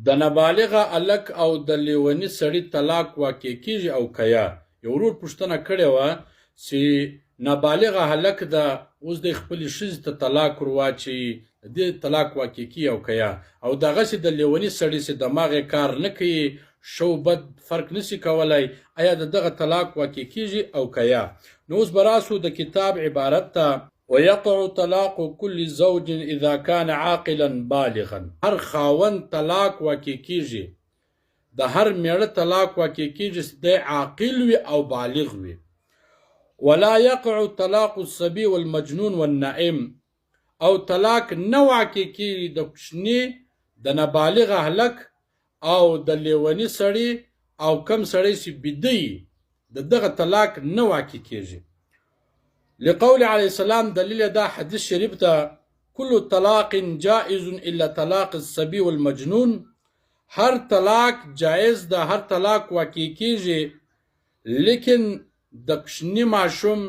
د نابالغه هلک او د لیوني سړي طلاق واقع کیږي او که یا. یو ورور پوښتنه کړې وه چې نابالغه هلک ده اوس د خپلې ښځې ته طلاق ور واچوي، د دې طلاق واقع کیږي او که یا. او دغسې د لیوني سړي چې دماغ یې کار نه کوي، ښه و بد فرق نشي کولی، آیا د دغه طلاق واقع کیږي او که یا. نو اوس به راسو د کتاب عبارت ته. ويقع طلاق كل زوج اذا كان عاقلا بالغا. هر خاوند طلاق واقع کیږي، د هر میړه طلاق واقع کیږي چې د عاقل وي او بالغ وي. ولا يقع طلاق الصبي والمجنون والنائم. او طلاق نه واقع کیږي د کوچني، د نابالغه هلک او د لیوني سړي او کم سړی چې بیده وي، د دغه طلاق نه واقع کیږي. لقول علیه السلام دلیل دا حدیث شریف ده: كل طلاق جائز الا طلاق الصبي والمجنون. هر طلاق جائز ده، هر طلاق واقع کیږي، لیکن د کوچني ماشوم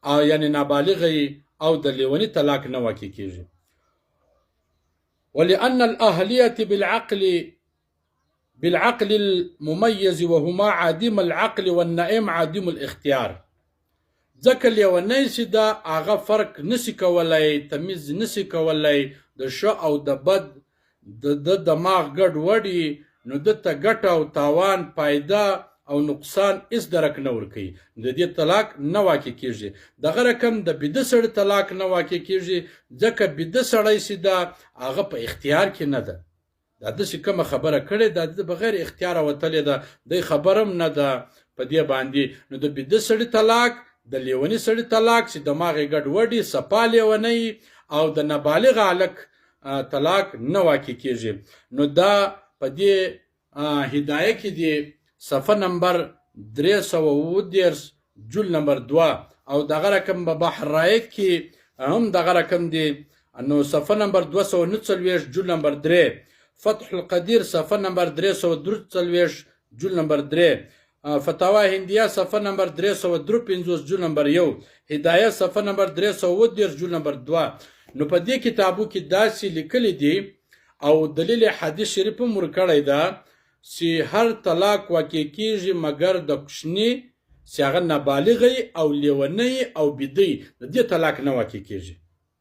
او یعنی نابالغه او د لیوني طلاق نه واقع کیږي. ولأن الأهلية بالعقل المميز وهما عديم العقل والنائم عديم الاختيار. ځکه لیونی چې ده هغه فرق نشي کولی، تمیز نشي کولی د ښه او د بد، د دماغ ګډ وډي، نو دته ګټه او تاوان، فایده او نقصان هیڅ درک نه ورکوي، د دې طلاق نه واقع کیږي. دغه رقم د بیده سړي طلاق نه واقع کیږي، ځکه بیده سړی چې ده هغه په اختیار کې نه ده. دا داسې کومه خبره کړې ده، د بغیر اختیاره وتلې ده، دی خبر هم نه ده په دې باندې. نو د بیده سړي طلاق، د لیوني سړي طلاق چې دماغ یې ګډ وډي، صفا لیونی، او د نابالغ هلک طلاق نه واقع کیږي. نو دا په دې هدایه کې دی صفحه نمبر 330 جل نمبر 2، او دغه رقم په بحر رائق کې هم دغه رقم دی. نو صفحه نمبر 239 جل نمبر 3، فتح القدیر صفحه نمبر 343 جل نمبر 3، فتاوا هندیه صفحه نمبر 353 جل نمبر 1، هدایه صفحه نمبر 310 جل نمبر 2. نو په دې کتابو کې داسې لیکلي دي او دلیل حدیث شریف هم ورکړی ده چې هر طلاق واقع کیږي مګر د کوچني چې هغه نابالغ او لیونی او بیده، د دې طلاق نه واقع کیږي.